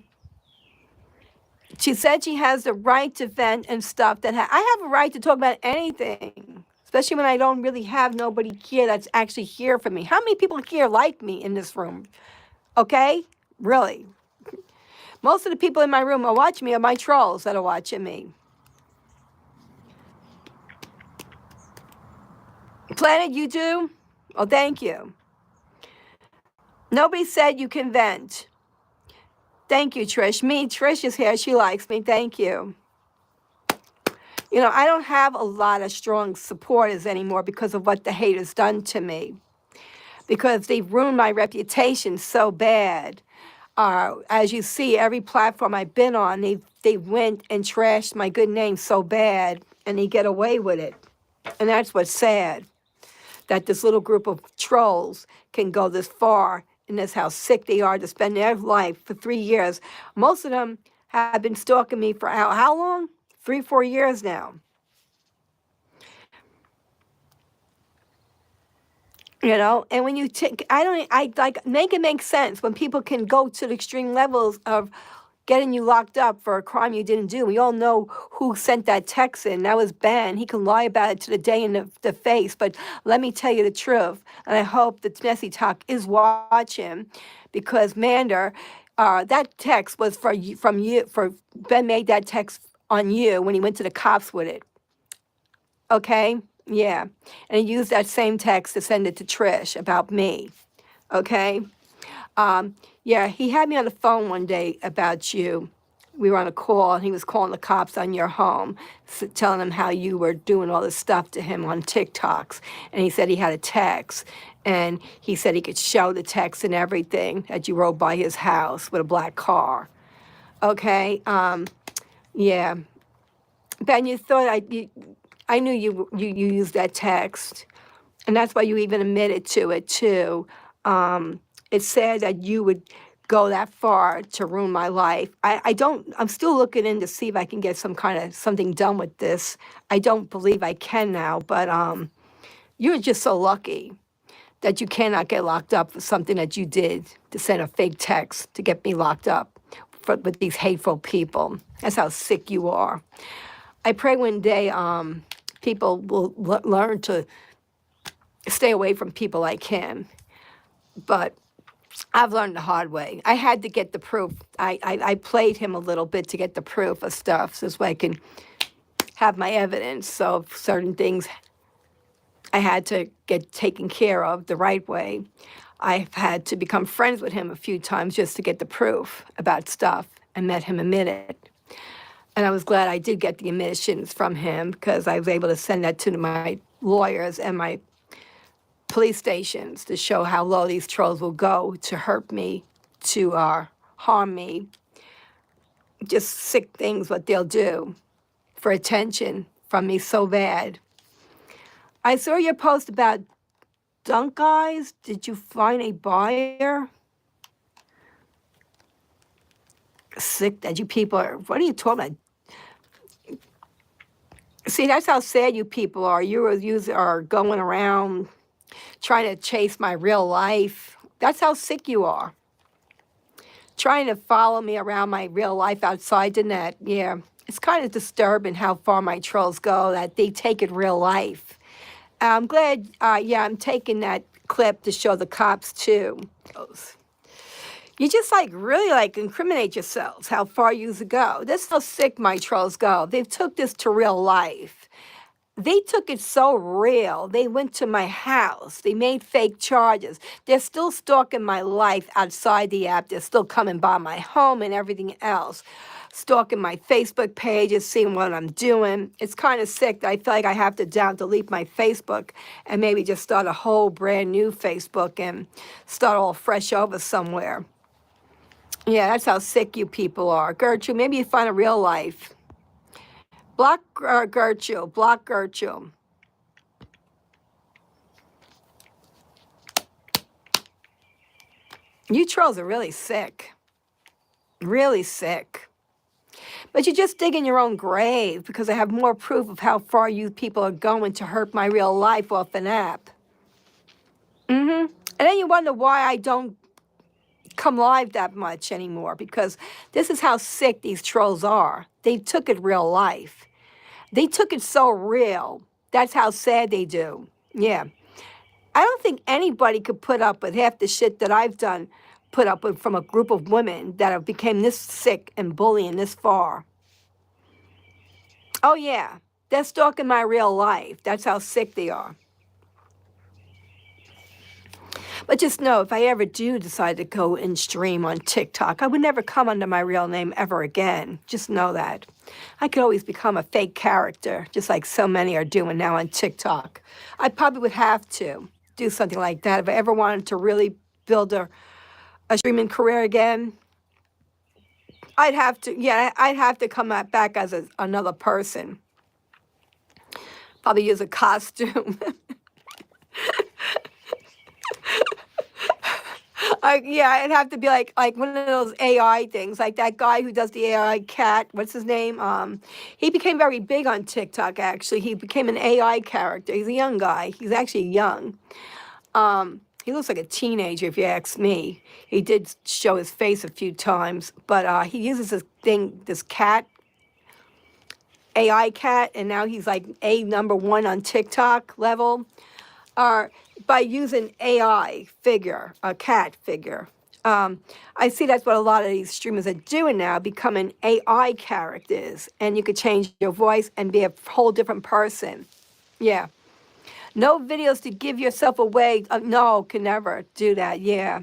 she said she has the right to vent and stuff. I have a right to talk about anything, especially when I don't really have nobody here that's actually here for me. How many people here like me in this room? Okay, really. Most of the people in my room are watching me are my trolls that are watching me. Planet, you do? Oh, thank you. Nobody said you can vent. Thank you, Trish. Trish is here. She likes me. Thank you. You know, I don't have a lot of strong supporters anymore because of what the haters done to me. Because they've ruined my reputation so bad. As you see, every platform I've been on, they went and trashed my good name so bad, and they get away with it. And that's what's sad, that this little group of trolls can go this far, and that's how sick they are to spend their life for 3 years. Most of them have been stalking me for how long? 3, 4 years now. You know, and when you make it make sense when people can go to the extreme levels of getting you locked up for a crime you didn't do. We all know who sent that text in. That was Ben. He can lie about it to the day in the face. But let me tell you the truth. And I hope that Nessie Talk is watching, because Mander, that text was from you. Ben made that text on you when he went to the cops with it. Okay? Yeah. And he used that same text to send it to Trish about me. Okay? Yeah, he had me on the phone one day about you. We were on a call, and he was calling the cops on your home, telling them how you were doing all this stuff to him on TikToks. And he said he had a text, and he said he could show the text and everything that you rode by his house with a black car. Okay, yeah. Ben, you thought I knew you used that text, and that's why you even admitted to it too. It's sad that you would go that far to ruin my life. I'm still looking in to see if I can get something done with this. I don't believe I can now, but you're just so lucky that you cannot get locked up for something that you did, to send a fake text to get me locked up with these hateful people. That's how sick you are. I pray one day people will learn to stay away from people like him. But I've learned the hard way. I had to get the proof. I played him a little bit to get the proof of stuff, so this way I can have my evidence. So certain things I had to get taken care of the right way. I've had to become friends with him a few times just to get the proof about stuff, and let him admit it. And I was glad I did get the admissions from him, because I was able to send that to my lawyers and my police stations to show how low these trolls will go to hurt me, to harm me. Just sick things what they'll do for attention from me so bad. I saw your post about Dunk Eyes. Did you find a buyer? Sick that you people are. What are you talking about? See, that's how sad you people are. You are going around trying to chase my real life. That's how sick you are. Trying to follow me around my real life outside the net. Yeah, it's kind of disturbing how far my trolls go, that they take it real life. I'm glad, I'm taking that clip to show the cops too. You just really incriminate yourselves, how far you go. This is how sick my trolls go. They've took this to real life. They took it so real. They went to my house. They made fake charges. They're still stalking my life outside the app. They're still coming by my home and everything else. Stalking my Facebook pages, seeing what I'm doing. It's kind of sick that I feel like I have to delete my Facebook and maybe just start a whole brand new Facebook and start all fresh over somewhere. Yeah, that's how sick you people are. Gertrude, maybe you find a real life. Block Gertrude. Block Gertrude. You trolls are really sick. Really sick. But you're just digging your own grave because I have more proof of how far you people are going to hurt my real life off an app. And then you wonder why I don't come live that much anymore, because this is how sick these trolls are. They took it real life. They took it so real. That's how sad they do. Yeah. I don't think anybody could put up with half the shit that I've done, put up with from a group of women that have become this sick and bullying this far. Oh, yeah. They're stalking my real life. That's how sick they are. But just know, if I ever do decide to go and stream on TikTok, I would never come under my real name ever again. Just know that. I could always become a fake character, just like so many are doing now on TikTok. I probably would have to do something like that if I ever wanted to really build a streaming career again. I'd have to come back as another person. Probably use a costume. It'd have to be like one of those AI things, like that guy who does the AI cat. What's his name? He became very big on TikTok. Actually, he became an AI character. He's a young guy. He's actually young. He looks like a teenager, if you ask me. He did show his face a few times, but he uses this cat, AI cat, and now he's like #1 on TikTok level. By using AI figure, a cat figure. I see that's what a lot of these streamers are doing now, becoming AI characters, and you could change your voice and be a whole different person. Yeah. No videos to give yourself away. No, can never do that. Yeah.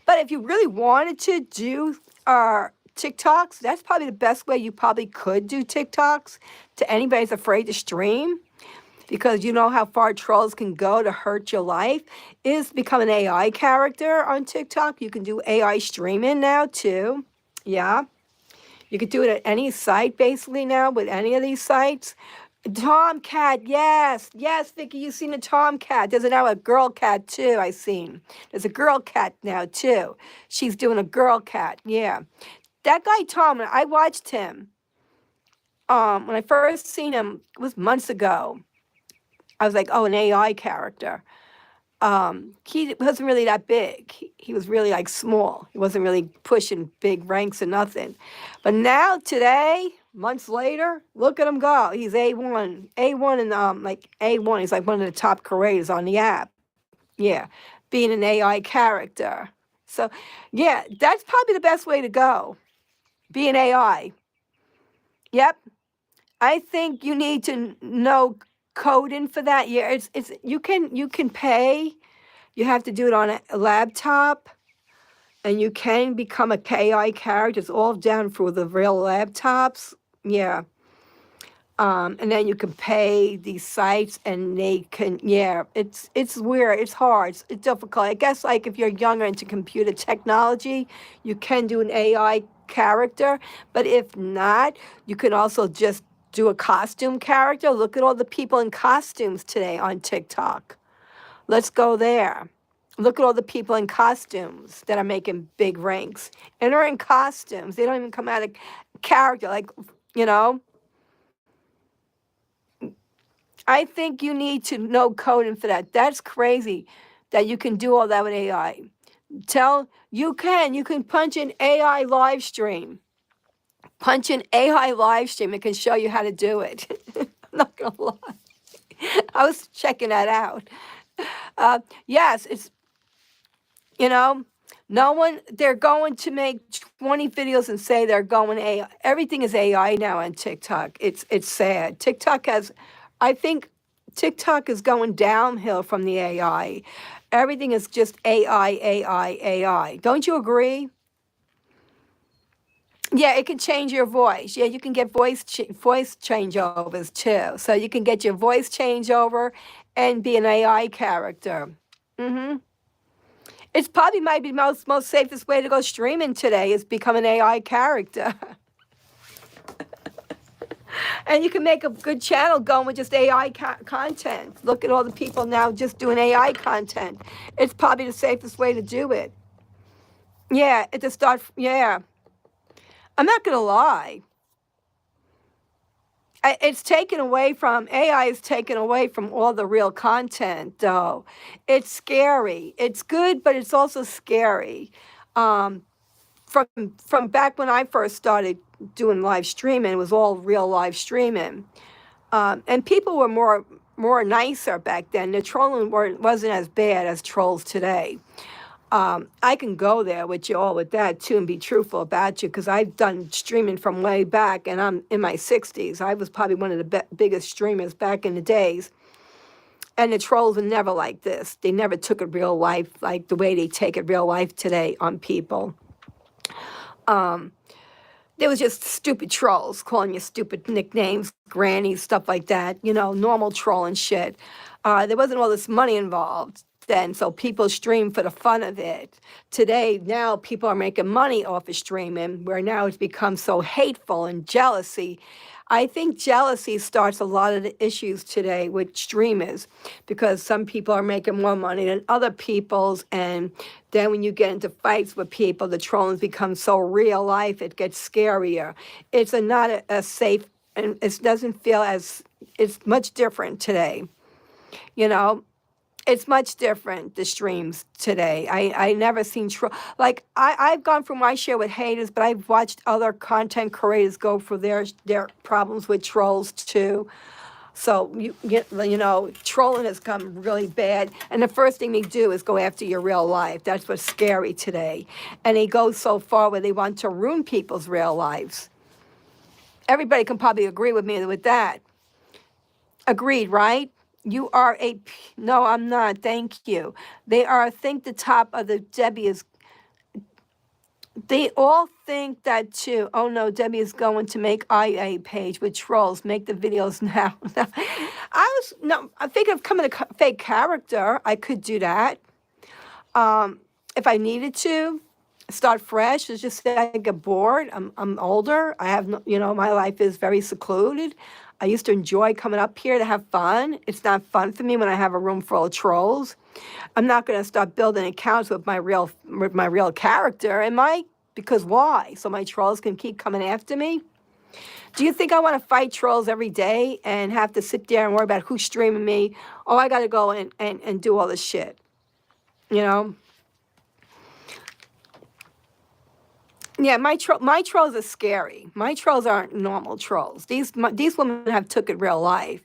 But if you really wanted to do TikToks, that's probably the best way you probably could do TikToks to anybody who's afraid to stream, because you know how far trolls can go to hurt your life, is become an AI character on TikTok. You can do AI streaming now too. Yeah. You could do it at any site basically now with any of these sites. Tomcat, yes, Vicky, you've seen a Tomcat. There's now a girl cat too. I've seen. There's a girl cat now too. She's doing a girl cat. Yeah, that guy Tom. I watched him. When I first seen him, it was months ago. I was like, oh, an AI character. He wasn't really that big. He was really like small. He wasn't really pushing big ranks or nothing. But now today, months later, look at him go. He's A1, and like A1. He's like one of the top creators on the app. Yeah, being an AI character. So, yeah, that's probably the best way to go. Be an AI. Yep. I think you need to know coding for that. Yeah, it's you can pay. You have to do it on a laptop, and you can become a KI character. It's all done through the real laptops. Yeah. And then you can pay these sites, and they can. Yeah, it's weird. It's hard. It's difficult. I guess like if you're younger into computer technology, you can do an AI character. But if not, you can also just do a costume character. Look at all the people in costumes today on TikTok. Let's go there. Look at all the people in costumes that are making big ranks. And they're in costumes. They don't even come out of character. Like, you know, I think you need to know coding for that. That's crazy that you can do all that with AI. You can punch in AI live stream. Punch in AI live stream. It can show you how to do it. I'm not going to lie. I was checking that out. Yes, it's, no one, they're going to make 20 videos and say they're going AI. Everything is AI now on TikTok. It's sad. I think TikTok is going downhill from the AI. Everything is just AI. Don't you agree? Yeah, it can change your voice. Yeah, you can get voice changeovers too. So you can get your voice changeover and be an AI character. It's probably might be the most safest way to go streaming today is become an AI character. And you can make a good channel going with just AI content. Look at all the people now just doing AI content. It's probably the safest way to do it. Yeah, it to start. Yeah, I'm not gonna lie. It's taken away from AI is taken away from all the real content, though. It's scary. It's good, but it's also scary. Um, from from back when I first started doing live streaming, it was all real live streaming. And people were more nicer back then. The trolling wasn't as bad as trolls today. I can go there with you all with that too and be truthful about you because I've done streaming from way back and I'm in my 60s. I was probably one of the biggest streamers back in the days. And the trolls were never like this. They never took it real life like the way they take it real life today on people. There was just stupid trolls calling you stupid nicknames, grannies, stuff like that, normal trolling shit. There wasn't all this money involved then, so people streamed for the fun of it. Today, now people are making money off of streaming, where now it's become so hateful and jealousy. I think jealousy starts a lot of the issues today with streamers because some people are making more money than other people's. And then when you get into fights with people, the trolling becomes so real life, it gets scarier. It's not a safe, and it doesn't feel as, it's much different today. It's much different, the streams today. I never seen like I've gone through my share with haters, but I've watched other content creators go through their problems with trolls too. So trolling has come really bad, and the first thing they do is go after your real life. That's what's scary today, and they go so far where they want to ruin people's real lives. Everybody can probably agree with me with that. Agreed, right? You are no, I'm not. Thank you. They are, I think the top of the Debbie is, they all think that too. Oh no, Debbie is going to make IA page with trolls. Make the videos now. I think of becoming a fake character. I could do that. If I needed to. Start fresh. It's just that I get bored. I'm older. I have my life is very secluded. I used to enjoy coming up here to have fun. It's not fun for me when I have a room full of trolls. I'm not going to start building accounts with my real character, am I? Because why? So my trolls can keep coming after me? Do you think I want to fight trolls every day and have to sit there and worry about who's streaming me? Oh, I got to go and do all this shit. Yeah, my trolls are scary. My trolls aren't normal trolls. These women have took it real life.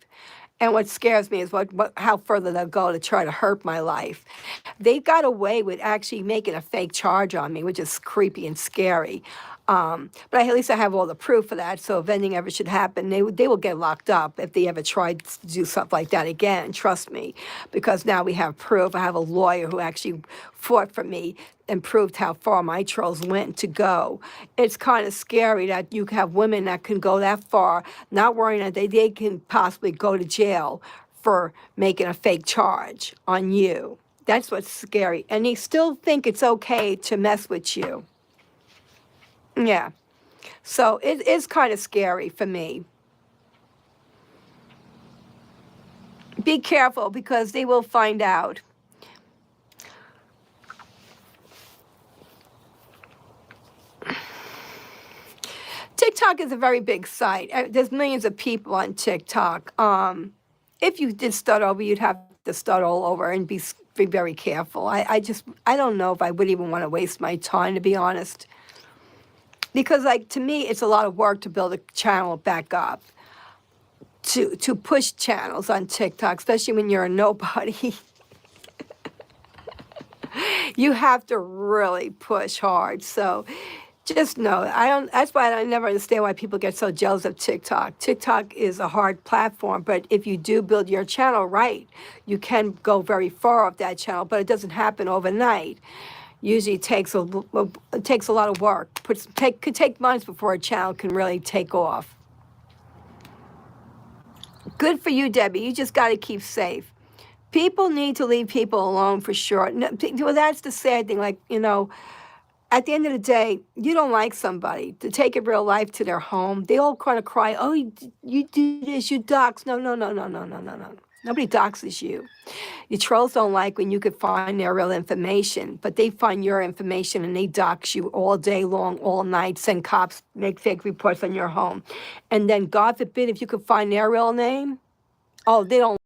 And what scares me is how further they'll go to try to hurt my life. They got away with actually making a fake charge on me, which is creepy and scary. But at least I have all the proof for that. So if anything ever should happen, they will get locked up if they ever tried to do something like that again. Trust me, because now we have proof. I have a lawyer who actually fought for me and proved how far my trolls went to go. It's kind of scary that you have women that can go that far, not worrying that they can possibly go to jail for making a fake charge on you. That's what's scary. And they still think it's okay to mess with you. Yeah. So it is kind of scary for me. Be careful because they will find out. TikTok is a very big site. There's millions of people on TikTok. If you did start over, you'd have to start all over and be very careful. I don't know if I would even want to waste my time, to be honest. Because, to me, it's a lot of work to build a channel back up, to push channels on TikTok, especially when you're a nobody. You have to really push hard. So just know, that's why I never understand why people get so jealous of TikTok. TikTok is a hard platform, but if you do build your channel right, you can go very far off that channel, but it doesn't happen overnight. Usually it takes a lot of work. Could take months before a channel can really take off. Good for you, Debbie. You just got to keep safe. People need to leave people alone for sure. No, well, that's the sad thing. Like, at the end of the day, you don't like somebody to take a real life to their home. They all kind of cry, "Oh, you do this, you dox." No, no, no, no, no, no, no, no. Nobody doxes you. Your trolls don't like when you could find their real information, but they find your information and they dox you all day long, all night, send cops, make fake reports on your home. And then, God forbid, if you could find their real name, oh, they don't